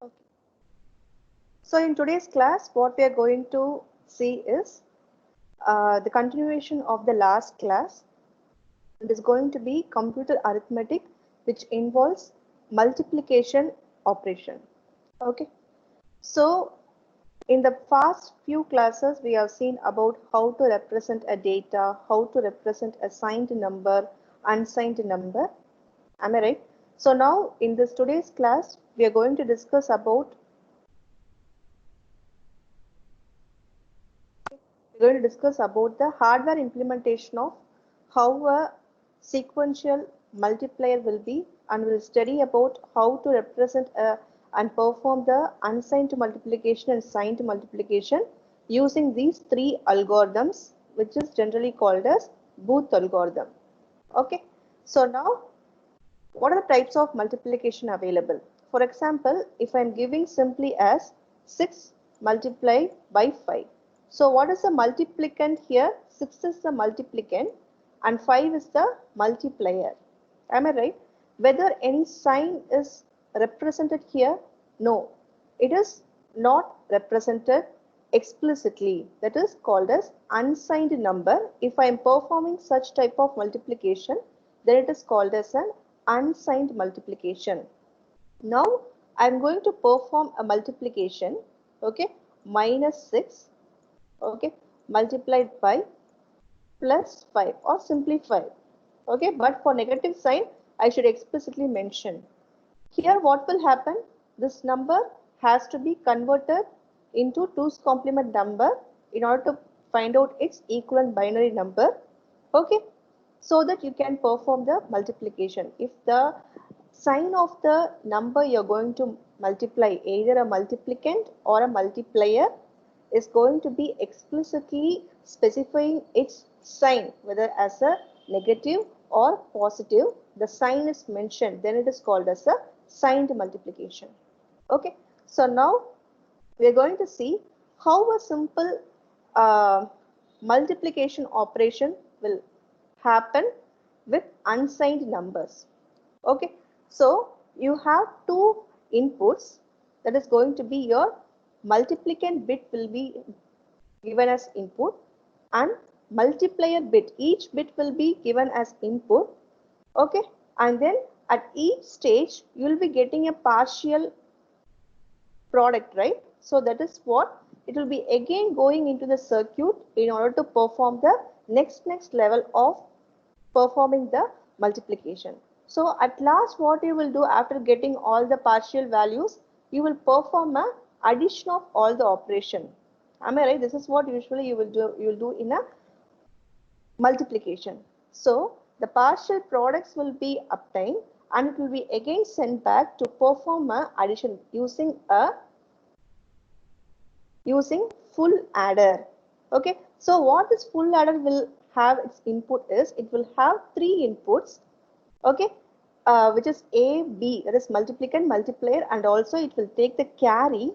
Okay. So in today's class, what we are going to see is the continuation of the last class. It is going to be computer arithmetic, which involves multiplication operation. Okay. So in the past few classes, we have seen about how to represent a data, how to represent a signed number, unsigned number. Am I right? So now in this today's class, we are going to discuss about we're going to discuss about the hardware implementation of how a sequential multiplier will be, and we'll study about how to represent and perform the unsigned multiplication and signed multiplication using these three algorithms, which is generally called as Booth algorithm. Okay, so now what are the types of multiplication available? For example, if I'm giving simply as 6 multiplied by 5. So what is the multiplicand here? 6 is the multiplicand and 5 is the multiplier. Am I right? Whether any sign is represented here? No. It is not represented explicitly. That is called as unsigned number. If I am performing such type of multiplication, then it is called as an unsigned multiplication. Now I am going to perform a multiplication, okay, minus 6, okay, multiplied by plus 5 or simply 5, okay, but for negative sign I should explicitly mention. Here what will happen? This number has to be converted into 2's complement number in order to find out its equivalent binary number, okay, so that you can perform the multiplication. If the sign of the number you're going to multiply, either a multiplicand or a multiplier, is going to be explicitly specifying its sign, whether as a negative or positive, the sign is mentioned, then it is called as a signed multiplication. Okay, so now we are going to see how a simple uh, multiplication operation will happen with unsigned numbers. Okay, so you have two inputs, that is going to be your multiplicand bit will be given as input and multiplier bit, each bit will be given as input, okay, and then at each stage you will be getting a partial product, right? So that is what it will be again going into the circuit in order to perform the next level of performing the multiplication. So at last what you will do after getting all the partial values, you will perform a addition of all the operation. Am I right? This is what usually you will do in a multiplication. So the partial products will be obtained and it will be again sent back to perform a addition using full adder. Okay, so what this full adder will have its input is, it will have three inputs, okay, which is A, B, that is multiplicand, multiplier, and also it will take the carry,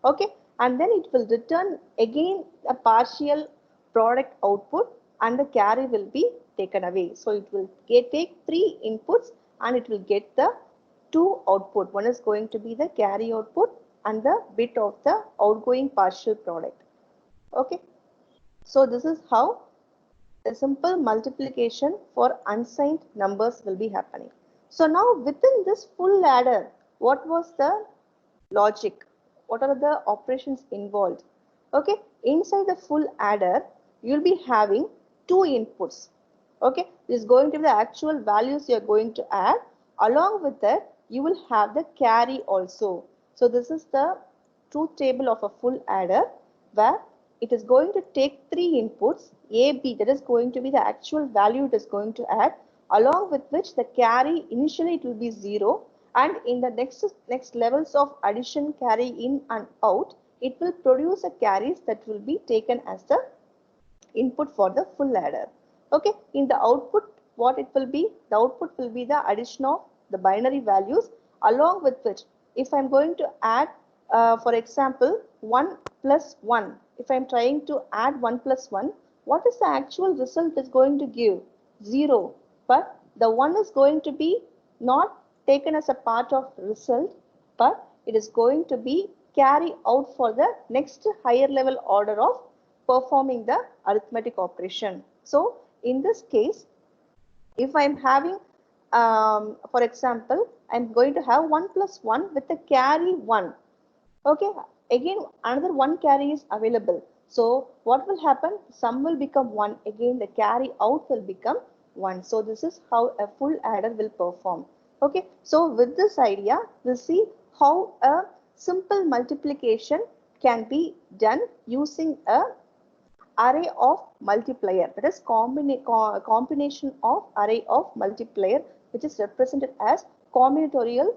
okay, and then it will return again a partial product output and the carry will be taken away. So it will take three inputs and it will get the two output. One is going to be the carry output and the bit of the outgoing partial product. Okay, so this is how a simple multiplication for unsigned numbers will be happening. So now within this full adder, what was the logic? What are the operations involved? Okay, inside the full adder, you'll be having two inputs. Okay, this is going to be the actual values you're going to add. Along with that, you will have the carry also. So this is the truth table of a full adder where it is going to take three inputs, A, B, that is going to be the actual value it is going to add, along with which the carry initially it will be 0, and in the next levels of addition, carry in and out, it will produce a carries that will be taken as the input for the full adder. Okay, in the output, what it will be? The output will be the addition of the binary values, along with which, if I'm going to add, for example, 1 plus 1, if I'm trying to add 1 plus 1, what is the actual result is going to give? 0. But the 1 is going to be not taken as a part of result, but it is going to be carry out for the next higher level order of performing the arithmetic operation. So in this case, if I'm having, for example, I'm going to have 1 plus 1 with a carry 1. Okay, again another 1 carry is available. So what will happen? Sum will become 1. Again the carry out will become 1. So this is how a full adder will perform. Okay, so with this idea, we'll see how a simple multiplication can be done using a array of multiplier, that is combination of array of multiplier, which is represented as combinatorial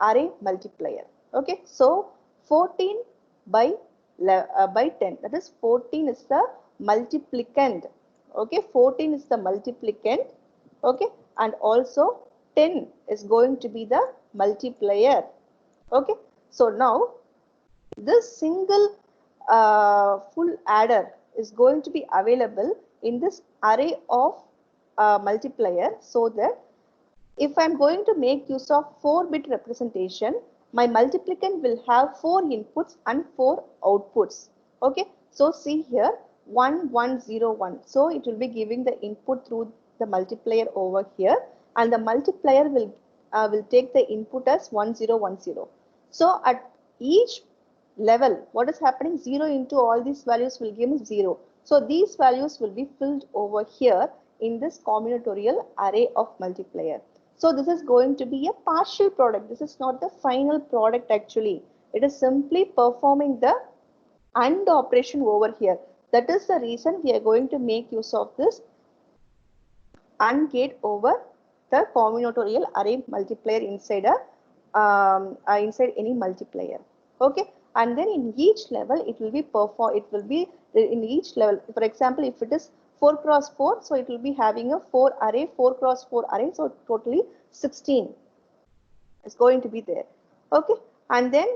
array multiplier. Okay, so 14 by 10, that is 14 is the multiplicand. Okay, 14 is the multiplicand. Okay, and also 10 is going to be the multiplier. Okay, so now this single full adder is going to be available in this array of multiplier, so that if I'm going to make use of 4-bit representation, my multiplicand will have 4 inputs and 4 outputs. Okay, so see here 1 1 0 1. So it will be giving the input through the multiplier over here, and the multiplier will take the input as 1 0 1 0. So at each level, what is happening? 0 into all these values will give me 0. So these values will be filled over here in this combinatorial array of multiplier. So this is going to be a partial product. This is not the final product actually. It is simply performing the AND operation over here. That is the reason we are going to make use of this AND gate over the combinatorial array multiplier inside inside any multiplier. Okay, and then in each level it will be in each level. For example, if it is 4 cross 4, so it will be having a 4 cross 4 array, so totally 16 is going to be there. Okay, and then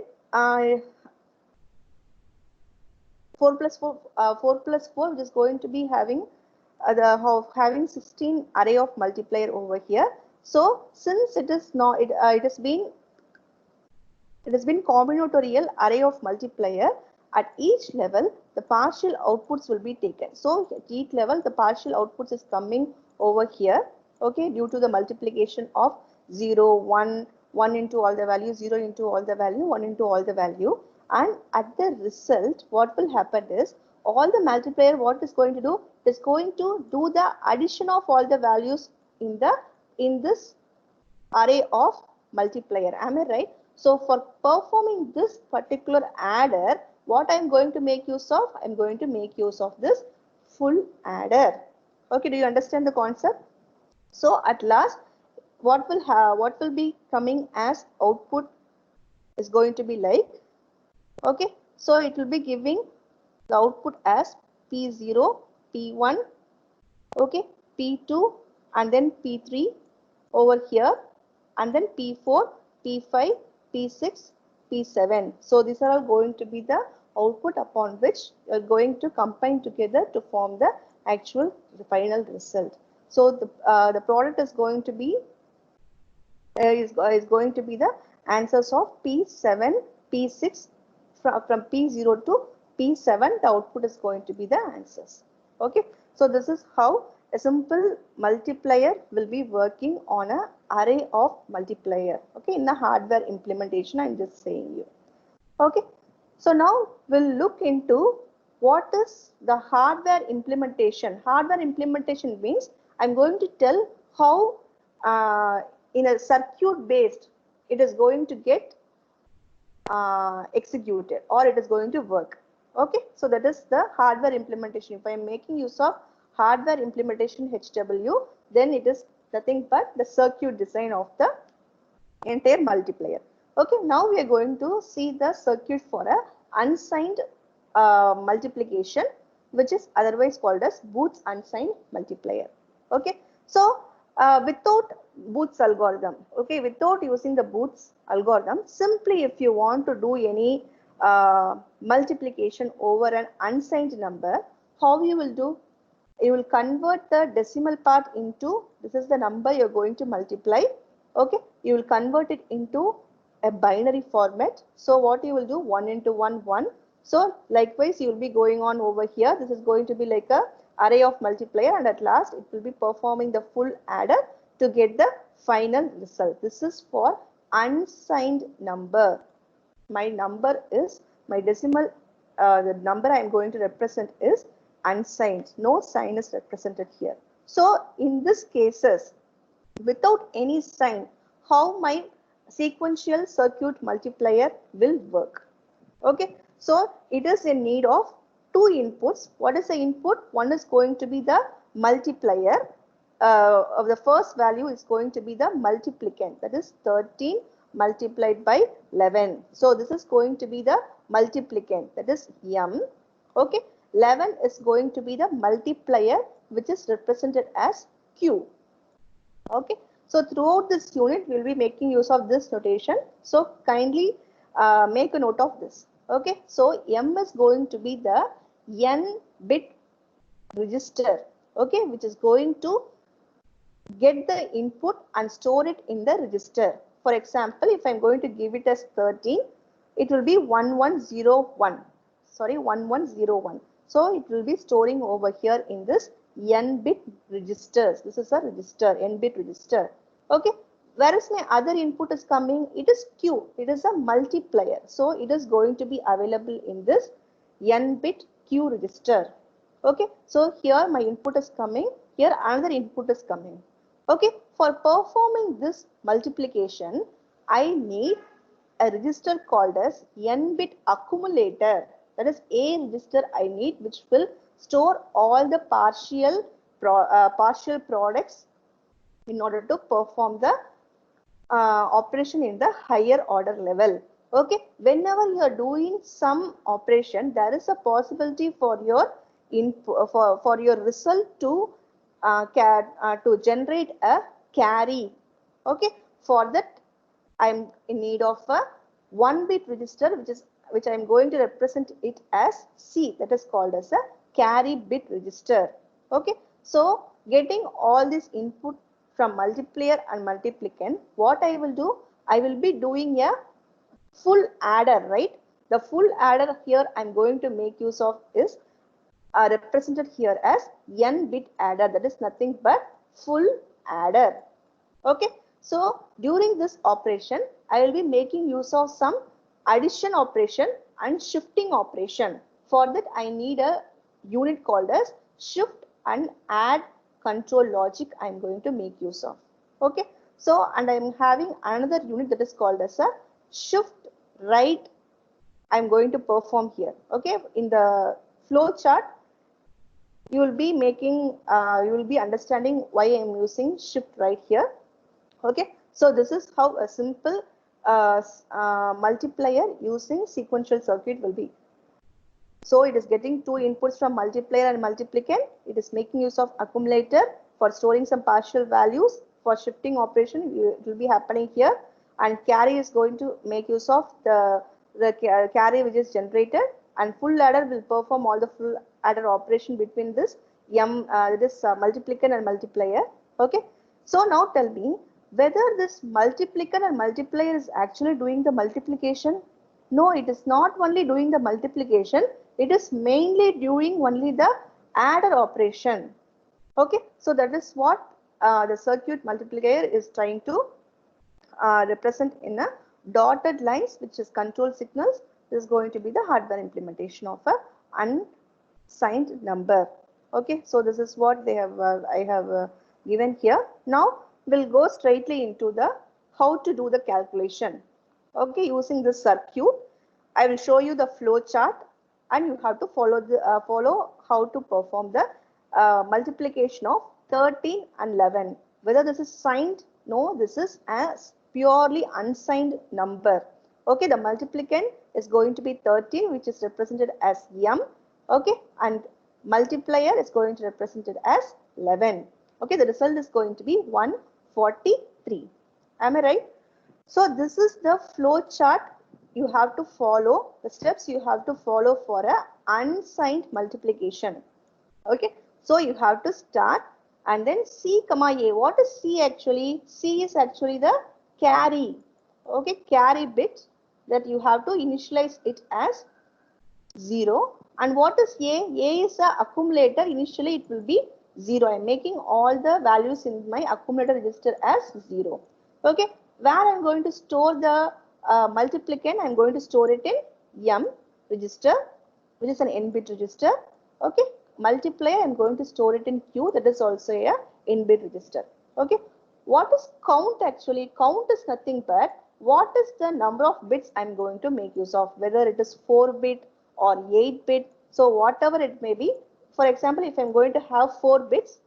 4 plus 4, which is going to be having having 16 array of multiplier over here. So since it is not it has been combinatorial array of multiplier, at each level the partial outputs will be taken. So at each level the partial outputs is coming over here. Okay, due to the multiplication of 0 1 1 into all the value, 0 into all the value, 1 into all the value, and at the result what will happen is all the multiplier what is going to do? It is going to do the addition of all the values in this array of multiplier. Am I right? So for performing this particular adder, what I am going to make use of? I am going to make use of this full adder. Okay, do you understand the concept? So at last, what will be coming as output is going to be like, okay, so it will be giving the output as P0, P1, okay, P2, and then P3 over here, and then P4, P5, P6, P7. So these are all going to be the output upon which you are going to combine together to form the actual final result. So the product is going to be the answers of P7, P6 from P0 to P7. The output is going to be the answers. Okay, so this is how a simple multiplier will be working on an array of multiplier. Okay, in the hardware implementation, I'm just saying you. Okay, so now we'll look into what is the hardware implementation. Hardware implementation means I'm going to tell how in a circuit based it is going to get executed, or it is going to work. Okay, so that is the hardware implementation. If I am making use of hardware implementation HW, then it is nothing but the circuit design of the entire multiplier. Okay, now we are going to see the circuit for a unsigned multiplication, which is otherwise called as Booth's unsigned multiplier. Okay, so without Booth's algorithm, okay, without using the Booth's algorithm, simply if you want to do any multiplication over an unsigned number, how you will do? You will convert the decimal part into, this is the number you're going to multiply. Okay, you will convert it into a binary format. So what you will do, 1 into 1, 1. So likewise, you will be going on over here. This is going to be like a array of multiplier, and at last it will be performing the full adder to get the final result. This is for unsigned number. My number is, my decimal, the number I am going to represent is unsigned. No sign is represented here. So in this cases, without any sign, how my sequential circuit multiplier will work. Okay, so it is in need of two inputs. What is the input? One is going to be the multiplier. Of the first value is going to be the multiplicand, that is 13 multiplied by 11. So this is going to be the multiplicand, that is M. Okay, 11 is going to be the multiplier, which is represented as Q. Okay, so throughout this unit we will be making use of this notation. So kindly make a note of this. Okay, so M is going to be the n bit register, okay, which is going to get the input and store it in the register. For example, if I'm going to give it as 13, it will be 1101. Sorry, 1101. So it will be storing over here in this n bit registers. This is a register, n bit register. Okay, whereas my other input is coming, it is Q. It is a multiplier. So it is going to be available in this n bit Q register. Okay, so here my input is coming, here another input is coming. Okay, for performing this multiplication, I need a register called as n-bit accumulator. That is a register I need, which will store all the partial products in order to perform the operation in the higher order level. Okay, whenever you are doing some operation, there is a possibility for your input, for your result to generate a carry. Okay, for that I am in need of a 1-bit register, which I am going to represent it as C, that is called as a carry bit register. Okay, so getting all this input from multiplier and multiplicand, what I will do, I will be doing a full adder, right? The full adder here I am going to make use of is represented here as n bit adder, that is nothing but full adder. Okay, so during this operation I will be making use of some addition operation and shifting operation. For that I need a unit called as shift and add control logic I am going to make use of. Okay, so and I am having another unit that is called as a shift right I am going to perform here. Okay, in the flow chart you will be making, you will be understanding why I am using shift right here. Okay, so this is how a simple multiplier using sequential circuit will be. So it is getting two inputs from multiplier and multiplicand. It is making use of accumulator for storing some partial values. For shifting operation, it will be happening here, and carry is going to make use of the carry which is generated, and full adder will perform all the full adder operation between this multiplicand and multiplier. Okay, so now tell me whether this multiplicand and multiplier is actually doing the multiplication. No, it is not only doing the multiplication, it is mainly doing only the adder operation. Okay, so that is what the circuit multiplier is trying to represent in a dotted lines, which is control signals. This is going to be the hardware implementation of a unsigned number. Okay, so this is what they have I have given here. Now we'll go straightly into the how to do the calculation. Okay, using this circuit, I will show you the flow chart, and you have to follow the follow how to perform the multiplication of 13 and 11. Whether this is signed? No, this is as purely unsigned number. Okay, the multiplicand is going to be 13, which is represented as M. Okay, and multiplier is going to represent it as 11. Okay, the result is going to be 143. Am I right? So this is the flow chart you have to follow, the steps you have to follow for a unsigned multiplication. Okay, so you have to start and then C, A. What is C actually? C is actually the carry. okay, carry bit that you have to initialize it as 0. And what is A? A is the accumulator. Initially it will be 0. I am making all the values in my accumulator register as 0. Okay, where I am going to store the multiplicand, I am going to store it in M register, which is an n bit register. Okay, multiplier I am going to store it in Q, that is also a n bit register. Okay, what is count actually? Count is nothing but what is the number of bits I am going to make use of, whether it is 4 bit or 8 bit. So whatever it may be, for example, if I am going to have 4 bits,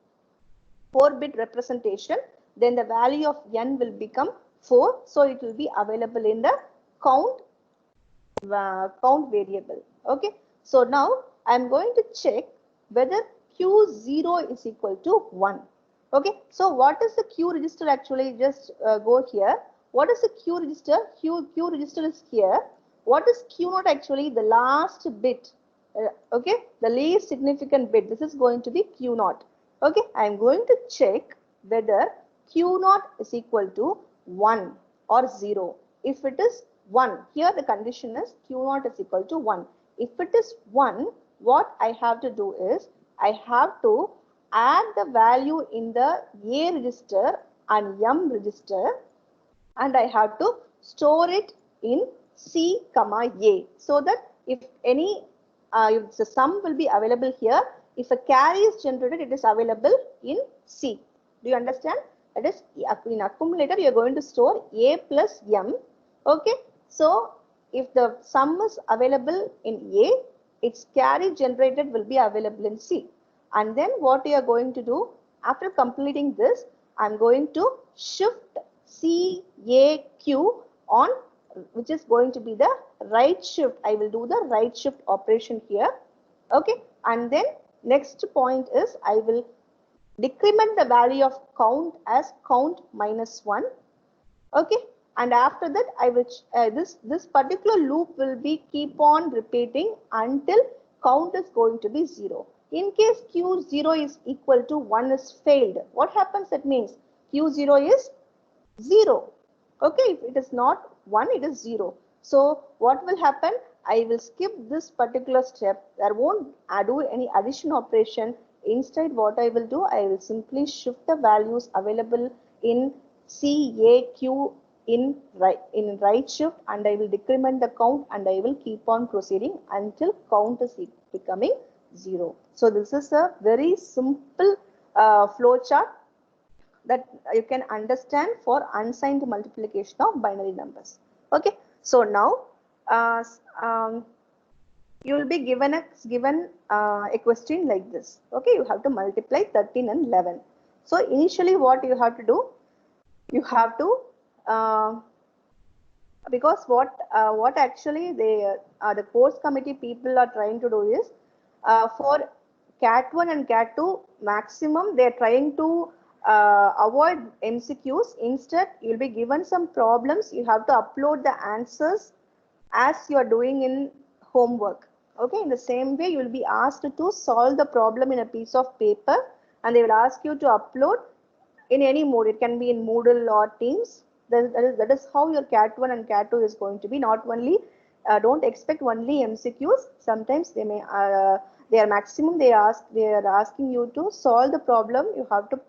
4 bit representation, then the value of n will become 4. So it will be available in the count variable. Okay, so now I am going to check whether Q0 is equal to 1. Okay, so what is the Q register actually? Just go here. What is the Q register? Q register is here. What is Q0 actually? The last bit. Okay, the least significant bit. This is going to be Q0. Okay, I am going to check whether Q0 is equal to 1 or 0. If it is 1, here the condition is Q0 is equal to 1. If it is 1, what I have to do is I have to add the value in the A register and M register, and I have to store it in C comma A, so that if any if the sum will be available here, if a carry is generated, it is available in C. Do you understand? That is, in accumulator you are going to store A plus M. Okay, so if the sum is available in A, its carry generated will be available in C. And then what you are going to do after completing this, I am going to shift CAQ on, which is going to be the right shift. I will do the right shift operation here. Okay, and then next point is I will decrement the value of count as count minus 1. Okay, and after that I will this particular loop will be keep on repeating until count is going to be 0. In case Q0 is equal to 1 is failed, what happens? That means Q0 is 0. Okay, if it is not 1, it is 0. So what will happen? I will skip this particular step. There won't do any addition operation. Instead, what I will do, I will simply shift the values available in CAQ in right shift, and I will decrement the count, and I will keep on proceeding until count is becoming 0. So this is a very simple flow chart that you can understand for unsigned multiplication of binary numbers. Okay, so now you will be given a question like this. Okay, you have to multiply 13 and 11. So initially what you have to do, you have to because what actually the course committee people are trying to do is for CAT 1 and CAT 2 maximum they are trying to avoid MCQs. Instead, you will be given some problems. You have to upload the answers as you are doing in homework. Okay, in the same way, you will be asked to solve the problem in a piece of paper, and they will ask you to upload in any mode. It can be in Moodle or Teams. That is how your CAT 1 and CAT 2 is going to be. Not only, don't expect only MCQs. Sometimes they may, they are maximum. They are asking you to solve the problem. You have to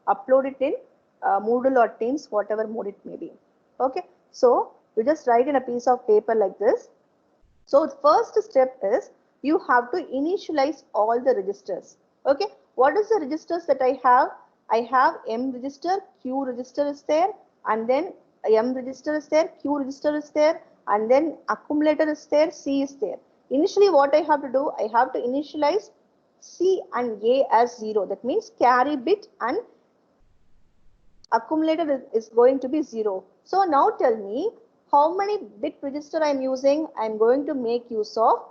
upload it in Moodle or Teams, whatever mode it may be. Okay, so you just write in a piece of paper like this. So the first step is you have to initialize all the registers. Okay, what is the registers that I have? I have M register, Q register is there, and then M register is there, Q register is there, and then accumulator is there, C is there. Initially what I have to do, I have to initialize C and A as 0. That means carry bit and accumulator is going to be 0. So now tell me how many bit register I am using. I am going to make use of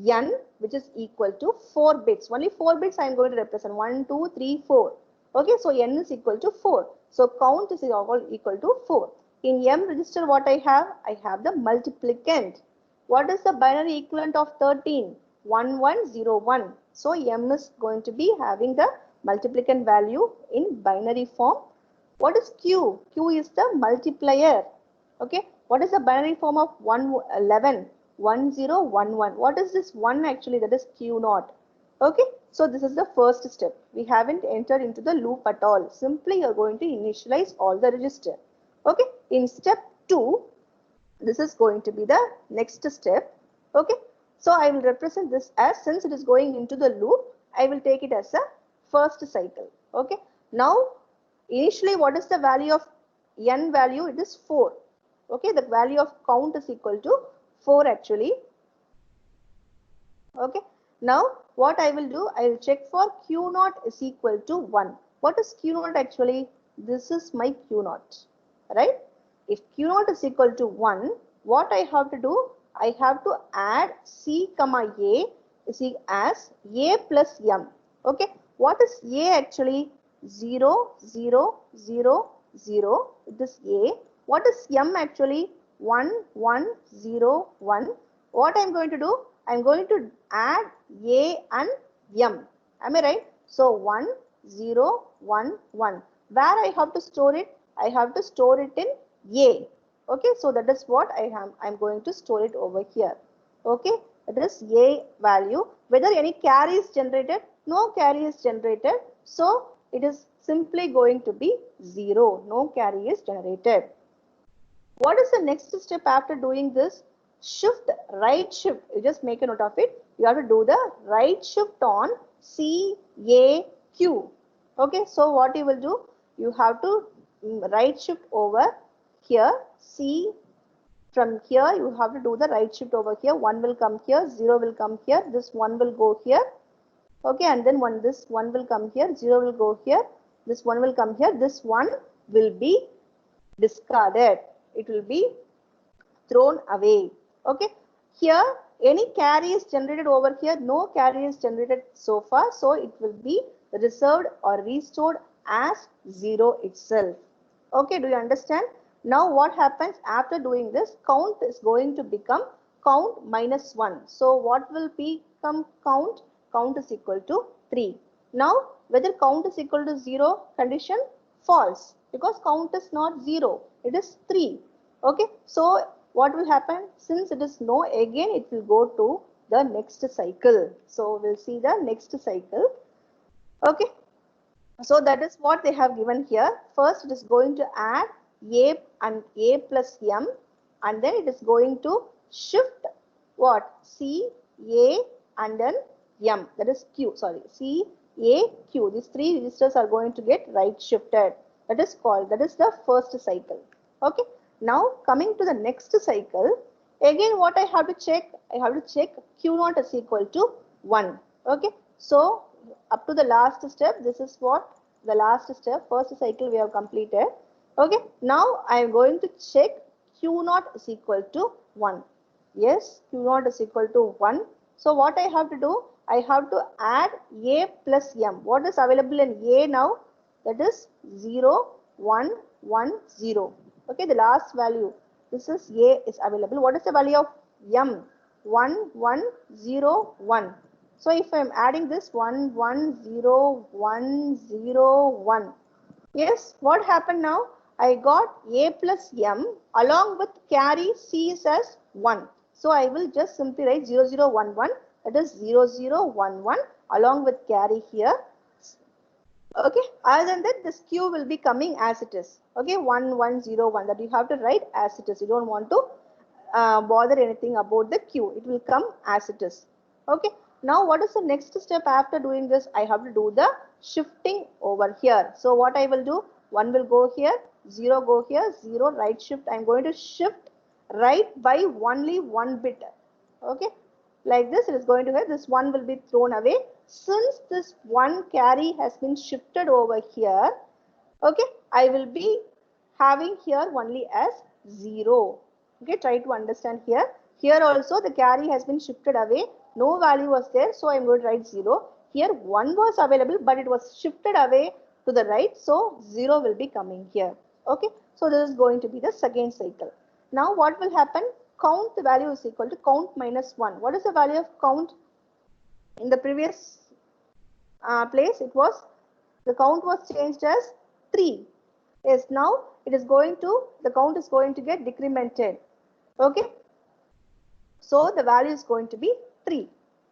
N, which is equal to 4 bits. Only 4 bits I am going to represent. 1, 2, 3, 4. Okay, so N is equal to 4. So count is equal to 4. In M register what I have the multiplicand. What is the binary equivalent of 13? 1101. So M is going to be having the multiplicand value in binary form. What is Q? Q is the multiplier. Okay, what is the binary form of 11? 1011. What is this 1 actually? That is Q naught. Okay, so this is the first step. We haven't entered into the loop at all. Simply you're going to initialize all the register. Okay, in step 2, this is going to be the next step. Okay, so I will represent this as, since it is going into the loop, I will take it as a first cycle. Okay, now initially what is the value of n value? It is 4. Okay, the value of count is equal to 4 actually. Okay, now what I will do, I will check for Q naught is equal to 1. What is Q naught actually? This is my Q naught, right? If Q naught is equal to 1, what I have to do? I have to add C comma A is as A plus M. Okay, what is A actually? 0, 0, 0, 0. It is A. What is M actually? 1, 1, 0, 1. What I am going to do? I am going to add A and M. Am I right? So 1, 0, 1, 1. Where I have to store it? I have to store it in A. Okay, so that is what I am going to store it over here. Okay, that is A value. Whether any carry is generated? No carry is generated. So it is simply going to be 0. No carry is generated. What is the next step after doing this? Shift, right shift. You just make a note of it. You have to do the right shift on CAQ. Okay, so what you will do? You have to right shift over here. C, from here you have to do the right shift over here. 1 will come here, 0 will come here, this 1 will go here. Okay, and then this 1 will come here, 0 will go here, this 1 will come here, this 1 will be discarded. It will be thrown away. Okay, here any carry is generated over here. No carry is generated so far, so it will be reserved or restored as 0 itself. Okay, do you understand? Now what happens after doing this? Count is going to become count minus 1. So what will become count? Count is equal to 3. Now whether count is equal to 0 condition? False, because count is not 0, it is 3. Okay, so what will happen? Since it is no, again it will go to the next cycle. So we'll see the next cycle. Okay, so that is what they have given here. First it is going to add A and A plus M, and then it is going to shift what? C, A and then M, that is Q, sorry, C, A, Q. These three registers are going to get right shifted. That is called, that is the first cycle. Okay, now coming to the next cycle, again what I have to check? I have to check Q naught is equal to 1. Okay, so up to the last step, this is what the last step, first cycle we have completed. Okay, now I am going to check Q naught is equal to 1. Yes, Q naught is equal to 1. So what I have to do? I have to add A plus M. What is available in A now? That is 0, 1, 1, 0. Okay, the last value. This is A is available. What is the value of M? 1, 1, 0, 1. So if I am adding this 1, 1, 0, 1, 0, 1. Yes, what happened now? I got A plus M along with carry C is as 1. So I will just simply write 0, 0, 1, 1. That is 0, 0, 1, 1 along with carry here. Okay, other than that, this Q will be coming as it is. Okay, 1, 1, 0, 1. That you have to write as it is. You don't want to bother anything about the Q. It will come as it is. Okay, now what is the next step after doing this? I have to do the shifting over here. So what I will do? 1 will go here, 0 go here, 0 right shift. I am going to shift right by only 1 bit. Okay, like this it is going to have, this 1 will be thrown away. Since this 1 carry has been shifted over here, okay, I will be having here only as 0. Okay, try to understand here. Here also the carry has been shifted away. No value was there, so I am going to write 0. Here 1 was available, but it was shifted away to the right, so 0 will be coming here. Okay, so this is going to be the second cycle. Now what will happen? Count, the value is equal to count minus 1. What is the value of count? In the previous place, it was, the count was changed as 3. Yes, now it is going to, the count is going to get decremented. Okay. So the value is going to be 3.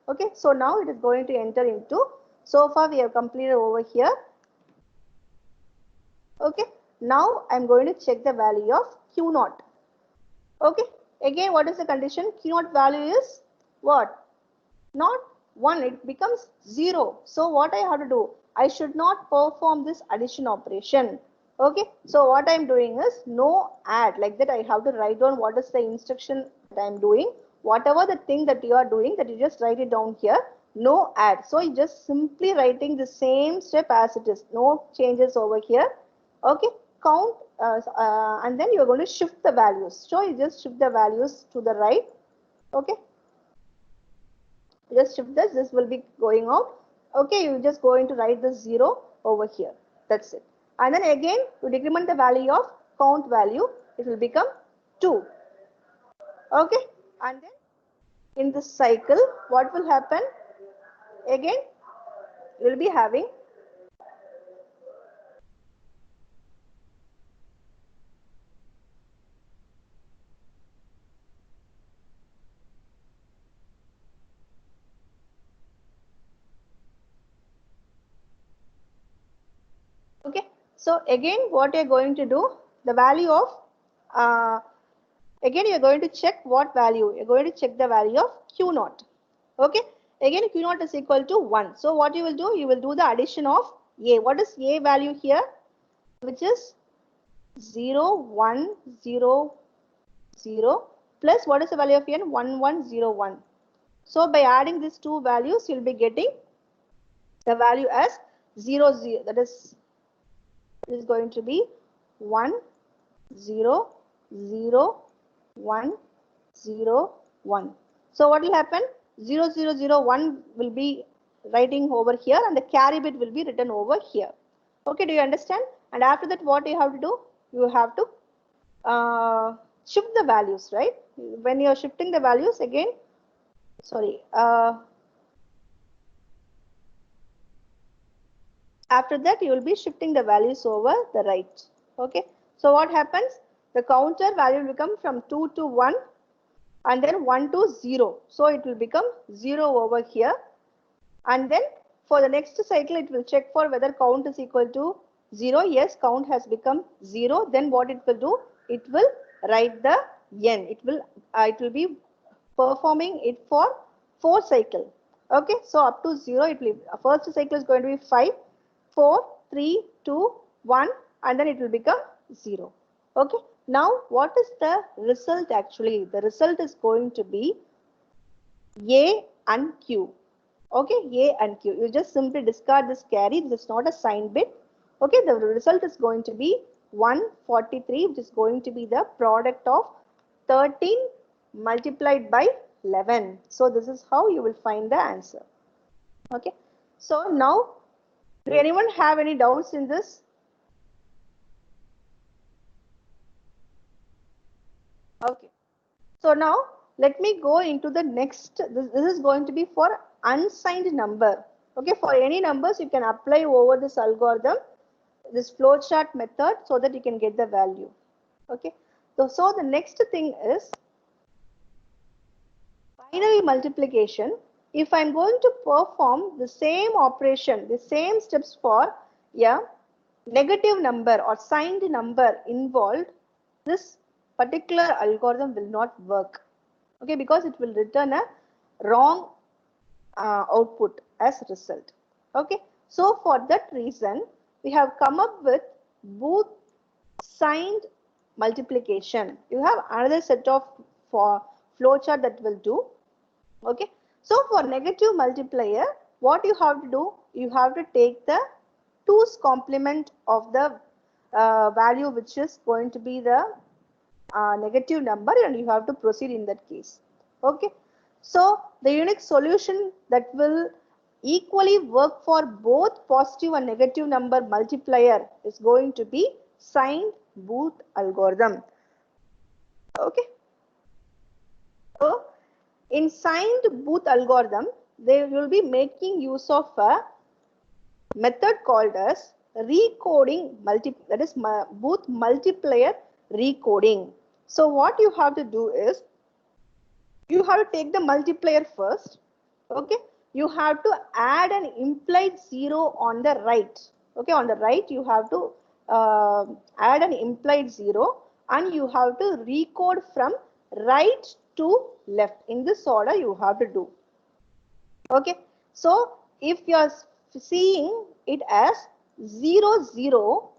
Okay. So now it is going to enter into, so far we have completed over here. Okay. Now I'm going to check the value of Q0. Okay. Again, what is the condition? Q0 value is what? Not 1, it becomes 0. So what I have to do? I should not perform this addition operation. Okay. So what I'm doing is no add, like that I have to write down what is the instruction that I'm doing. Whatever the thing that you are doing, that you just write it down here, no add. So you just simply writing the same step as it is, no changes over here. Okay. Count and then you're going to shift the values. So you just shift the values to the right. Okay. Just shift this will be going out. Okay, you're just going to write the 0 over here. That's it. And then again, you decrement the value of count value, it will become 2. Okay, and then in this cycle, what will happen? Again, we'll be having okay. So again, what you're going to do, the value of again you're going to check what value. You're going to check the value of Q0. Okay. Again, Q0 is equal to 1. So what you will do? You will do the addition of A. What is A value here? Which is 0, 1, 0, 0 plus what is the value of n? 1, 1, 0, 1. So by adding these two values, you'll be getting the value as 0, 0. That is going to be 1, 0, 0, 1, 0, 1. So what will happen? 0, 0, 0, 1 will be writing over here and the carry bit will be written over here. Okay, do you understand? And after that, what you have to do? You have to shift the values, right? When you are shifting the values again, sorry, after that you will be shifting the values over the right. Okay, so what happens? The counter value will become from 2 to 1 and then 1 to 0. So it will become 0 over here. And then for the next cycle, it will check for whether count is equal to 0. Yes, count has become 0. Then what it will do? It will write the n. It will be performing it for 4 cycle. Okay, so up to 0, it will first cycle is going to be 5, 4, 3, 2, 1, and then it will become 0. Okay, now what is the result actually? The result is going to be A and Q. Okay, A and Q. You just simply discard this carry. This is not a sign bit. Okay, the result is going to be 143, which is going to be the product of 13 multiplied by 11. So this is how you will find the answer. Okay, so now, do anyone have any doubts in this? Okay, so now let me go into the next. This is going to be for unsigned number. Okay, for any numbers you can apply over this algorithm, this flowchart method, so that you can get the value. Okay, so the next thing is binary multiplication. If I'm going to perform the same operation, the same steps for a negative number or signed number involved, this particular algorithm will not work. Okay, because it will return a wrong output as result. Okay, so for that reason, we have come up with Booth signed multiplication. You have another set of flowchart that will do. Okay, so for negative multiplier, what you have to do? You have to take the 2's complement of the value, which is going to be the negative number, and you have to proceed in that case. Okay, so the unique solution that will equally work for both positive and negative number multiplier is going to be signed Booth algorithm. Okay, so in signed Booth algorithm, they will be making use of a method called as recoding that is Booth multiplier recoding. So what you have to do is, you have to take the multiplier first. Okay, you have to add an implied 0 on the right. Okay, on the right you have to add an implied 0, and you have to recode from right to left. In this order you have to do. Okay, so if you are seeing it as 0 0,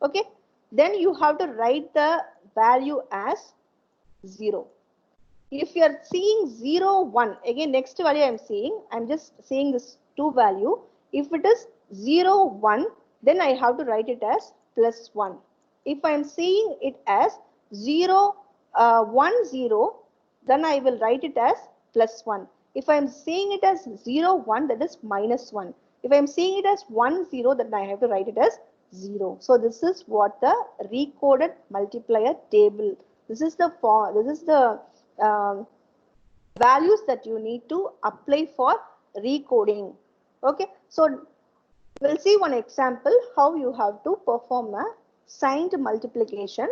okay, then you have to write the value as 0. If you are seeing 0 1, again next value I'm just saying this 2 value. If it is 0 1, then I have to write it as plus 1. If I'm seeing it as 0 1 0, then I will write it as plus 1. If I'm seeing it as 0 1, that is minus 1. If I'm seeing it as 1 0, then I have to write it as 0. So this is what the recoded multiplier table. This is the values that you need to apply for recoding. Okay, so we'll see one example how you have to perform a signed multiplication.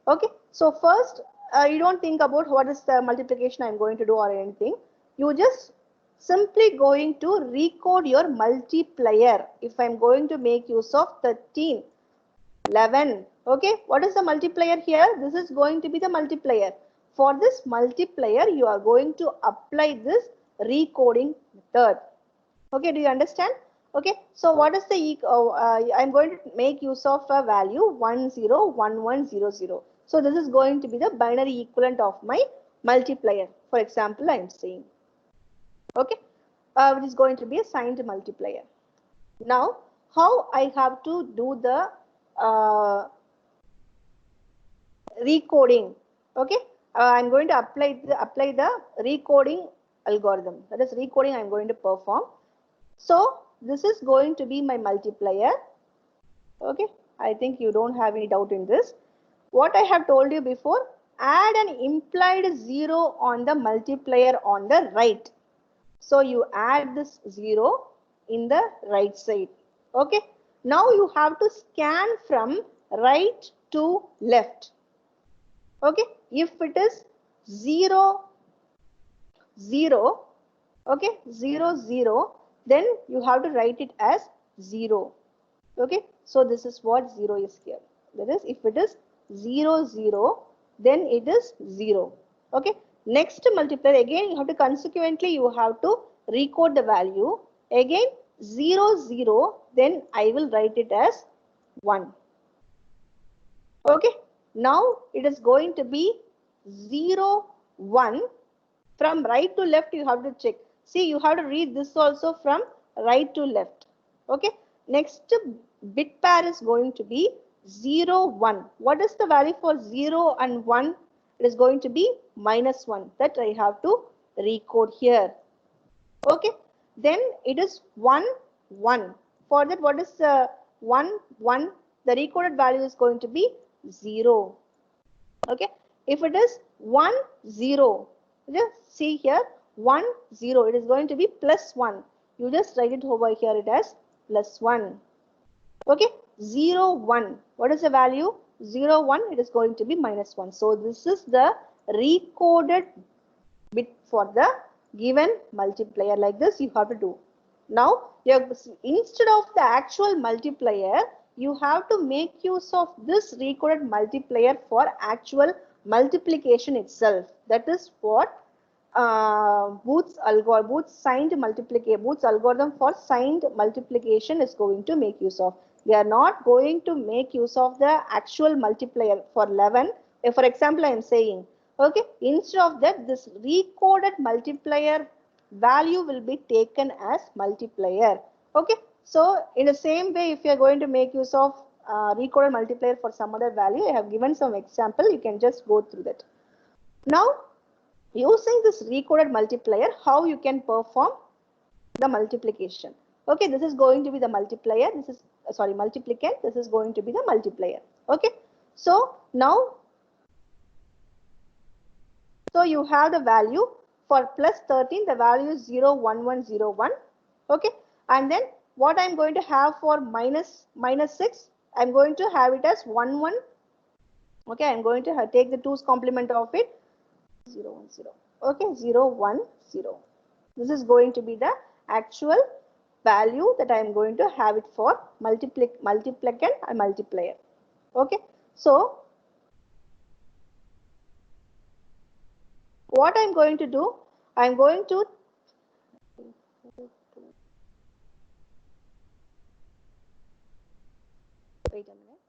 Okay, so first you don't think about what is the multiplication I'm going to do or anything. You just simply going to recode your multiplier. If I'm going to make use of 13, 11. Okay, what is the multiplier here? This is going to be the multiplier. For this multiplier, you are going to apply this recoding method. Okay, do you understand? Okay, so what is the I'm going to make use of a value 101100. So this is going to be the binary equivalent of my multiplier. For example, I am saying. Okay, which is going to be a signed multiplier. Now, how I have to do the recoding? Okay, I'm going to apply the recoding algorithm. That is recoding I'm going to perform. So this is going to be my multiplier. Okay, I think you don't have any doubt in this. What I have told you before, add an implied 0 on the multiplier on the right. So you add this 0 in the right side. Okay, now you have to scan from right to left. Okay, if it is 0 0, okay, 0 0, then you have to write it as 0. Okay, so this is what 0 is here. That is, if it is 0 0, then it is 0. Okay, next multiplier, again you have to consequently you have to recode the value. Again 0 0, then I will write it as 1. Okay, now it is going to be 0 1. From right to left you have to check. See, you have to read this also from right to left. Okay, next bit pair is going to be 0 1. What is the value for 0 and 1? It is going to be minus 1. That I have to recode here. Okay, then it is 1 1. For that, what is 1 1? The recorded value is going to be 0. Okay, if it is 1 0, just see here 1 0, it is going to be plus 1. You just write it over here it as plus 1. Okay, 0 1, what is the value? 0 1, it is going to be minus 1. So this is the recoded bit for the given multiplier. Like this you have to do. Now instead of the actual multiplier, you have to make use of this recoded multiplier for actual multiplication itself. That is what Booth's algorithm for signed multiplication is going to make use of. We are not going to make use of the actual multiplier for 11. For example, I am saying, okay, instead of that, this recoded multiplier value will be taken as multiplier. Okay, so in the same way, if you are going to make use of recoded multiplier for some other value, I have given some example. You can just go through that. Now, using this recoded multiplier, how you can perform the multiplication. Okay, this is going to be the multiplier. This is multiplicand. This is going to be the multiplier. Okay, so now, so you have the value for plus 13. The value is 0 1 1 0 1. Okay, and then what I'm going to have for minus 6, I'm going to have it as 1 1. Okay, I'm going to take the 2's complement of it, 0 1 0. Okay, 0 1 0. This is going to be the actual value that I am going to have it for multiplicand and multiplier. Okay, so what I'm going to do, I'm going to wait a minute.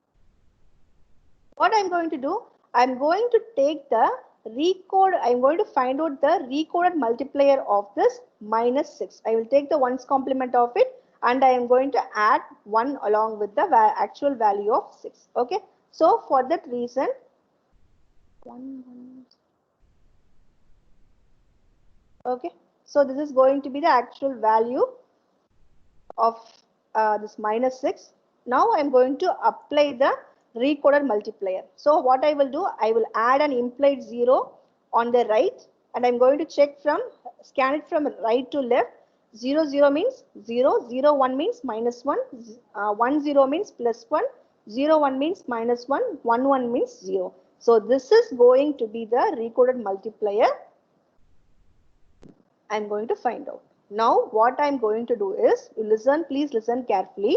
What I'm going to do, I'm going to take the I'm going to find out the recoded multiplier of this minus 6. I will take the 1's complement of it and I am going to add 1 along with the actual value of 6. Okay, so for that reason, 1 1. Okay, so this is going to be the actual value of this minus 6. Now I'm going to apply the recoded multiplier. So what I will do, I will add an implied 0 on the right and I'm going to scan it from right to left. 0 0 means 0, 0 1 means minus 1, 1 0 means plus 1, 0 1 means minus 1, 1 1 means 0. So this is going to be the recoded multiplier I'm going to find out. Now what I'm going to do is, please listen carefully.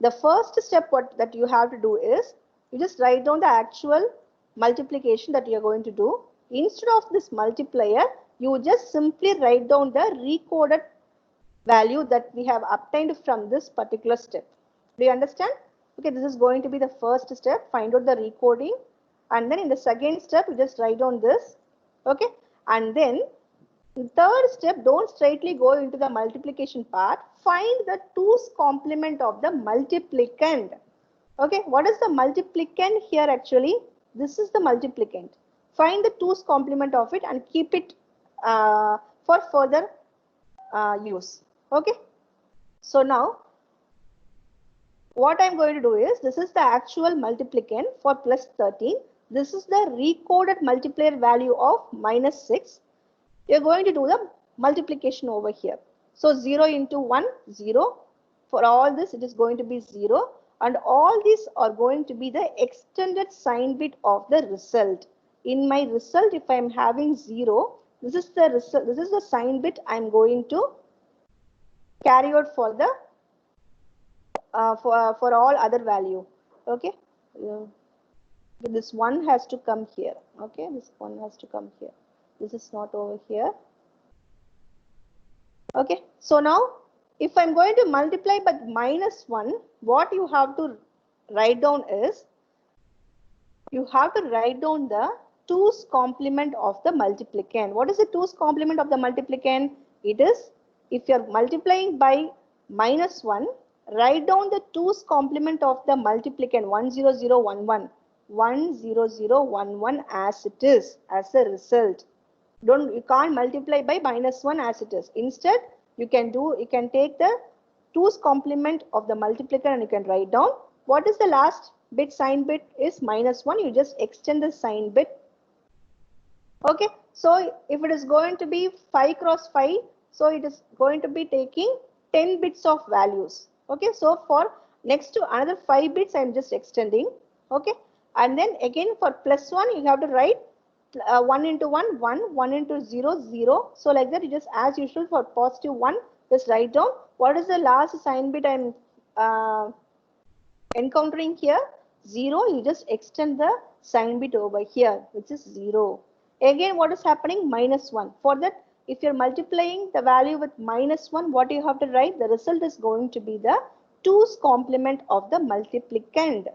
The first step that you have to do is, you just write down the actual multiplication that you are going to do. Instead of this multiplier, you just simply write down the recoded value that we have obtained from this particular step. Do you understand? Okay, this is going to be the first step, find out the recoding. And then in the second step, you just write down this. Okay, and then the third step, don't straightly go into the multiplication part. Find the 2's complement of the multiplicand. Okay, what is the multiplicand here actually? This is the multiplicand. Find the 2's complement of it and keep it for further use. Okay, so now what I'm going to do is, this is the actual multiplicand for plus 13. This is the recoded multiplier value of minus 6. You're going to do the multiplication over here. So 0 into 1, 0. For all this, it is going to be 0. And all these are going to be the extended sign bit of the result. In my result, if I'm having 0, this is the result. This is the sign bit I'm going to carry out for the for all other value. Okay. This 1 has to come here. Okay. This 1 has to come here. This is not over here. Okay, so now if I'm going to multiply by minus 1, what you have to write down is, you have to write down the 2's complement of the multiplicand. What is the 2's complement of the multiplicand? It is, if you're multiplying by minus 1, write down the 2's complement of the multiplicand 10011, 10011 as it is, as a result. You can't multiply by minus 1 as it is. Instead, you can take the 2's complement of the multiplier and you can write down. What is the last bit? Sign bit is minus 1. You just extend the sign bit. Okay, so if it is going to be 5 cross 5, so it is going to be taking 10 bits of values. Okay, so for next to another 5 bits, I am just extending. Okay, and then again for plus 1, you have to write 1 into 1, 1, 1 into 0, 0. So like that, you just, as usual, for positive 1, just write down what is the last sign bit I'm encountering here. 0, you just extend the sign bit over here, which is 0. Again, what is happening? Minus 1. For that, if you're multiplying the value with minus 1, what you have to write? The result is going to be the 2's complement of the multiplicand.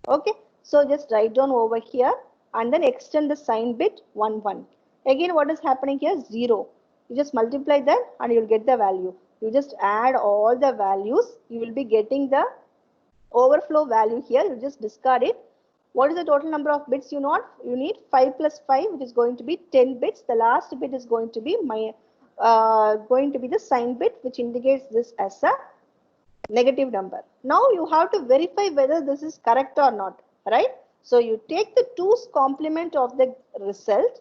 Okay, so just write down over here and then extend the sign bit 1 1. Again, what is happening here? 0. You just multiply that and you'll get the value. You just add all the values. You will be getting the overflow value here. You just discard it. What is the total number of bits you need? You need 5 plus 5, which is going to be 10 bits. The last bit is going to be the sign bit, which indicates this as a negative number. Now you have to verify whether this is correct or not, right? So you take the 2's complement of the result.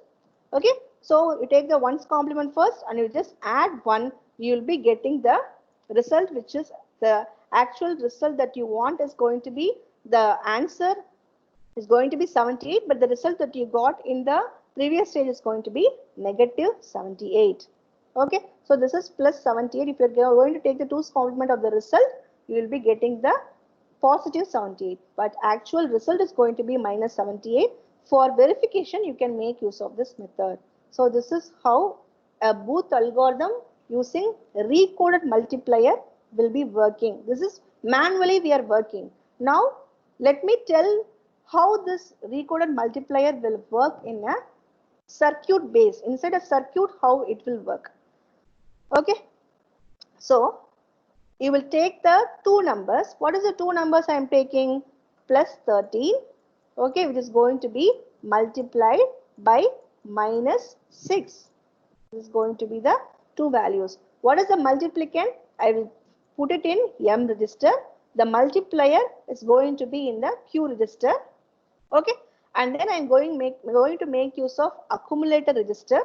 Okay, so you take the 1's complement first and you just add 1. You will be getting the result, which is The actual result that you want is going to be, the answer is going to be 78, but the result that you got in the previous stage is going to be negative 78. Okay, so this is plus 78. If you're going to take the 2's complement of the result, you will be getting the positive 78, but actual result is going to be minus 78. For verification, you can make use of this method. So this is how a Booth algorithm using recoded multiplier will be working. This is manually we are working. Now let me tell how this recoded multiplier will work in a circuit base. Inside a circuit, how it will work. Okay, so you will take the two numbers. What is the two numbers I am taking? Plus 13, okay, which is going to be multiplied by minus 6. This is going to be the two values. What is the multiplicand? I will put it in M register. The multiplier is going to be in the Q register. Okay, and then I'm going to make use of accumulator register,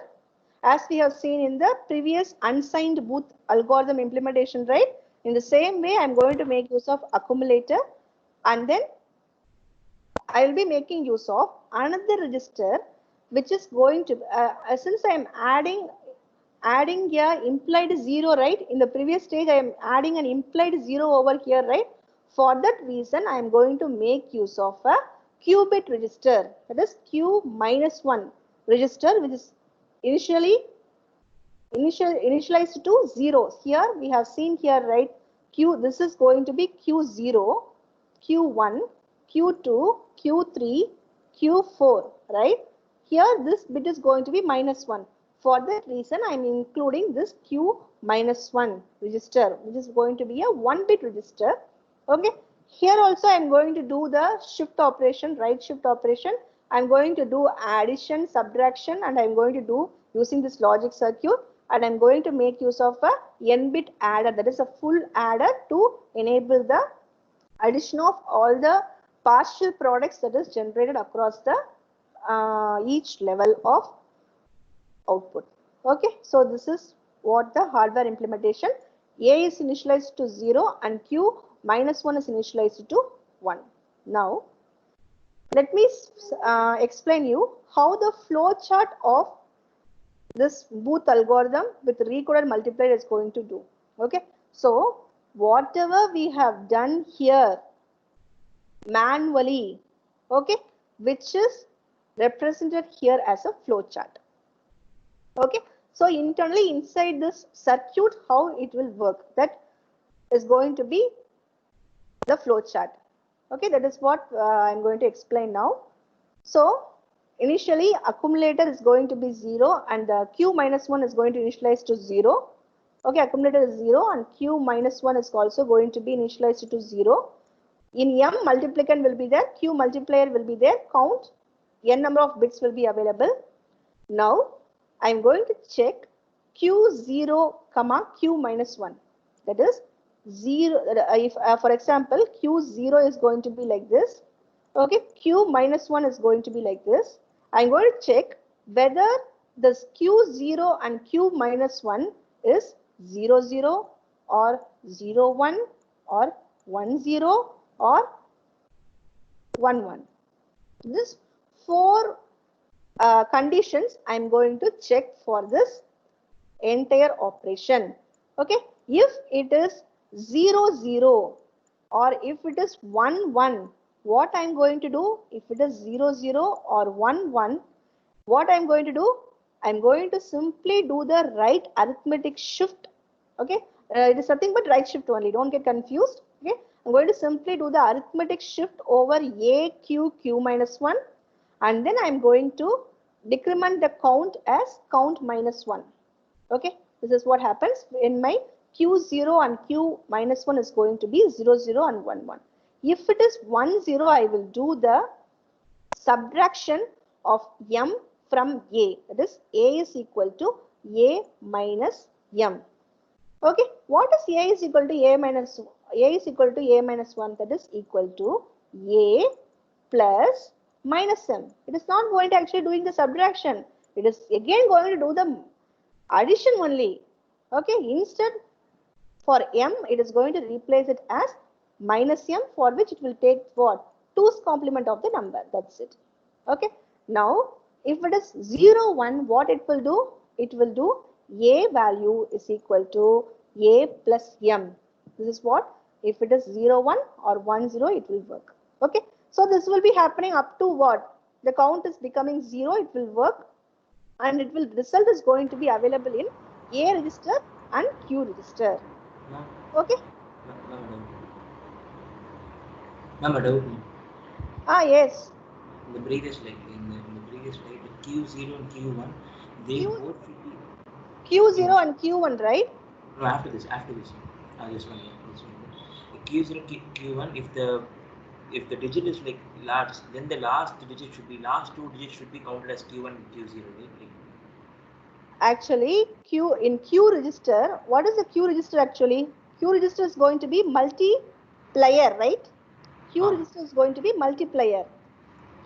as we have seen in the previous unsigned Booth algorithm implementation, right? In the same way, I'm going to make use of accumulator, and then I will be making use of another register, which is going to, since I am adding a implied 0, right? In the previous stage, I am adding an implied 0 over here, right? For that reason, I am going to make use of a qubit register, that is Q minus 1 register, which is initialized to 0. Here we have seen here, right? Q, this is going to be Q0, Q1, Q2, Q3, Q4, right? Here this bit is going to be minus 1. For that reason, I am including this Q minus 1 register, which is going to be a 1-bit register. Okay. Here also I am going to do the shift operation, right shift operation. I am going to do addition, subtraction, and I am going to do using this logic circuit, and I am going to make use of a n-bit adder, that is a full adder, to enable the addition of all the partial products that is generated across the each level of output. Okay, so this is what the hardware implementation. A is initialized to 0 and Q minus 1 is initialized to 1. Now let me explain you how the flow chart of this Booth algorithm with recoded multiplier is going to do. Okay, so whatever we have done here manually, okay, which is represented here as a flow chart. Okay, so internally inside this circuit, how it will work, that is going to be the flow chart. Okay, that is what I'm going to explain now. So initially accumulator is going to be 0 and the Q minus 1 is going to initialize to 0. Okay, accumulator is 0 and Q minus 1 is also going to be initialized to 0. In M, multiplicand will be there, Q multiplier will be there, count, n number of bits will be available. Now I am going to check Q0 comma Q minus 1, that is 0. If for example Q0 is going to be like this, okay, Q minus 1 is going to be like this. I am going to check whether this Q0 and Q minus 1 is 0 0 or 0 1 or 1 0 or 1 1. This 4 conditions I am going to check for this entire operation. Okay, if it is 0 0 or if it is 1 1, what I am going to do? If it is 0 0 or 1 1, what I am going to do? I am going to simply do the right arithmetic shift. Okay, it is nothing but right shift only, don't get confused. Okay, I am going to simply do the arithmetic shift over A Q Q minus 1, and then I am going to decrement the count as count minus 1. Okay, this is what happens in my Q0 and Q minus 1 is going to be 0 0 and 1 1. If it is 1 0, I will do the subtraction of M from A, that is A is equal to A minus M. Okay, what is A is equal to A minus minus 1, that is equal to A plus minus M. It is not going to actually doing the subtraction. It is again going to do the addition only. Okay, instead For m, it is going to replace it as minus m, for which it will take what? 2's complement of the number. That's it. Okay. Now, if it is 0, 1, what it will do? It will do a value is equal to a plus m. This is what? If it is 0, 1 or 1, 0, it will work. Okay. So, this will be happening up to what? The count is becoming 0, it will work, and it will result is going to be available in A register and Q register. No. Okay. No doubt. Ah, yes. In the previous slide, Q0 and Q1, they Q, both should be Q0 in. and Q1, right? No, after this, this one, this one. The Q0, Q1, if the digit is like large, then the last two digits should be counted as Q1 and Q0, right? Like, Actually, in Q register, what is the Q register actually? Q register is going to be multiplier, right? Q register is going to be multiplier.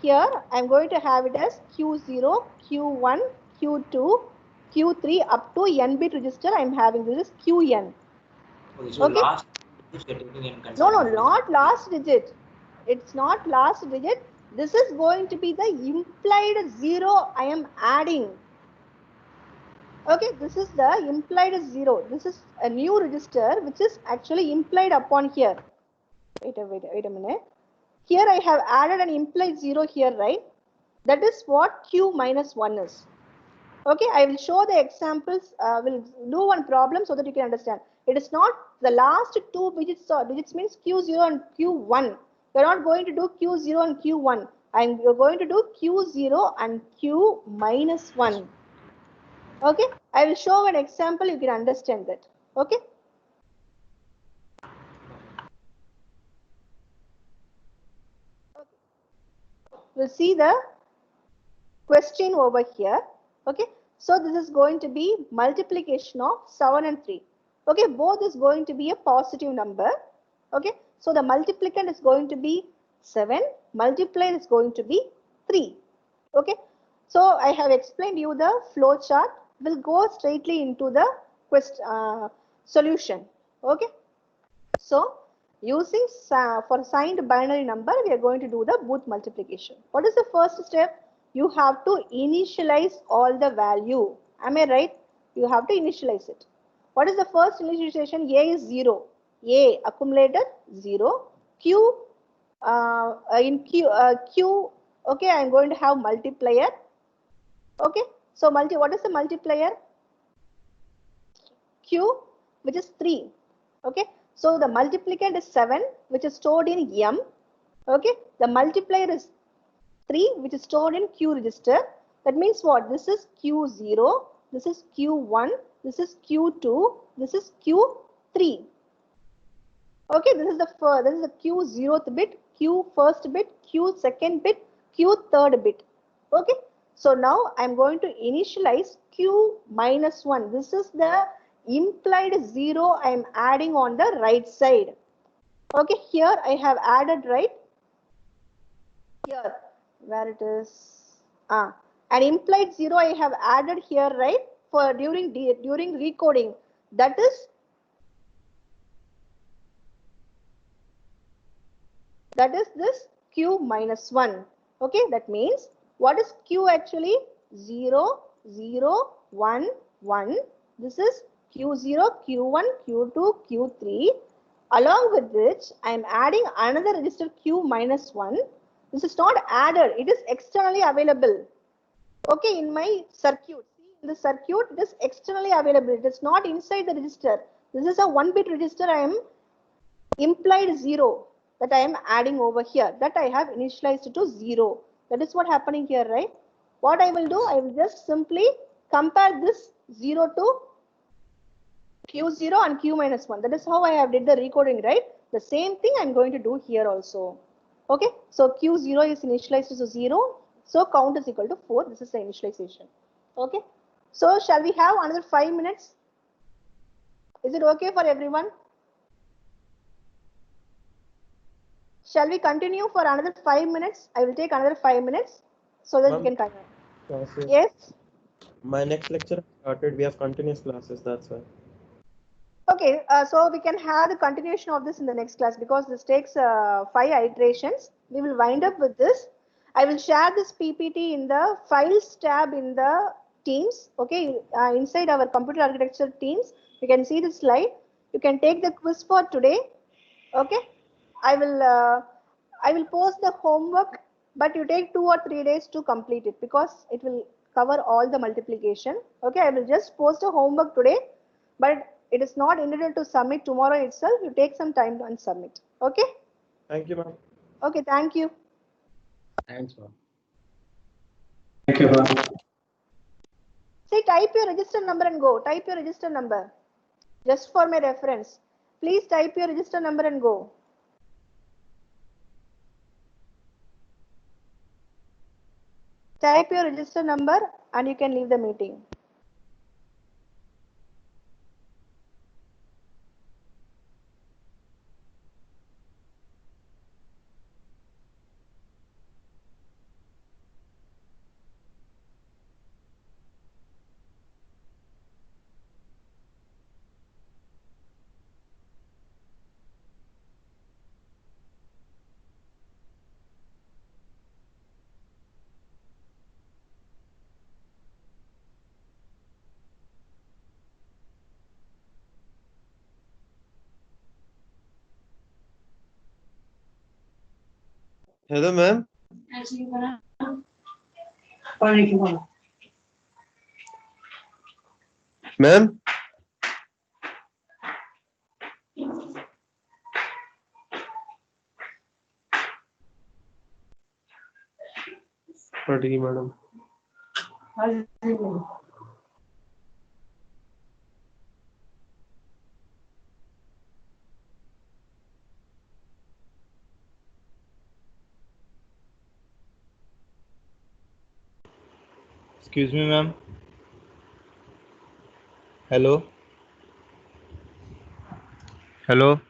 Here, I am going to have it as Q0, Q1, Q2, Q3 up to n bit register. I am having this is Qn. okay, so Okay. last digit you're taking in No, consideration. not last digit. It's not last digit. This is going to be the implied 0 I am adding. Okay, this is the implied 0. This is a new register which is actually implied upon here. Wait a minute. Here I have added an implied 0 here, right? That is what Q minus 1 is. Okay, I will show the examples. We'll do one problem so that you can understand. It is not the last two digits, digits means Q0 and Q1. We're not going to do Q0 and Q1. We're going to do Q0 and Q minus 1. Okay, I will show an example. You can understand that. Okay. We'll see the question over here. Okay, so this is going to be multiplication of 7 and 3. Okay, both is going to be a positive number. Okay, so the multiplicand is going to be 7, multiplier is going to be 3. Okay, so I have explained you the flow chart. We'll go straightly into the solution. Okay, so using for signed binary number, we are going to do the Booth multiplication. What is the first step? You have to initialize all the value. Am I right? You have to initialize it. What is the first initialization? A is 0. A accumulated 0. Q in Q. Okay, I am going to have multiplier. Okay, so what is the multiplier? Q, which is 3. Okay, so the multiplicand is 7, which is stored in M. Okay, the multiplier is 3, which is stored in Q register. That means what? This is Q0, this is Q1, this is Q2, this is Q3. Okay, this is the Q 0th bit, Q first bit, Q second bit, Q third bit. Okay, so now I'm going to initialize Q minus 1. This is the implied 0 I am adding on the right side. Okay, here I have added, right? Here, where it is, an implied 0 I have added here, right? For during recoding. That is this Q minus 1. Okay, that means what is Q actually? 0, 0, 1, 1. This is Q0, Q1, Q2, Q3. Along with which I am adding another register Q minus 1. This is not added, it is externally available. Okay, in my circuit. See, in the circuit, it is externally available. It is not inside the register. This is a 1-bit register. I am implied 0 that I am adding over here, that I have initialized to 0. That is what happening here, right? What I will do, I will just simply compare this 0 to Q0 and Q minus 1. That is how I have did the recoding, right? The same thing I'm going to do here also. Okay, so Q0 is initialized to 0. So count is equal to 4. This is the initialization. Okay, so shall we have another 5 minutes? Is it okay for everyone? Shall we continue for another 5 minutes? I will take another 5 minutes so that we can continue. Yes? My next lecture started. We have continuous classes, that's why. Okay, so we can have the continuation of this in the next class because this takes 5 iterations. We will wind up with this. I will share this PPT in the files tab in the Teams. Okay, inside our computer architecture Teams, you can see the slide. You can take the quiz for today. Okay, I will post the homework, but you take 2 or 3 days to complete it because it will cover all the multiplication. Okay, I will just post a homework today, but it is not intended to submit tomorrow itself. You take some time and submit. Okay. Thank you, ma'am. Okay, thank you. Thanks, ma'am. Thank you, ma'am. Say, type your register number and go. Type your register number. Just for my reference. Please type your register number and go. Type your register number and you can leave the meeting. Hello, ma'am. Ma'am. Pardon, madam. Excuse me, ma'am. Hello. Hello.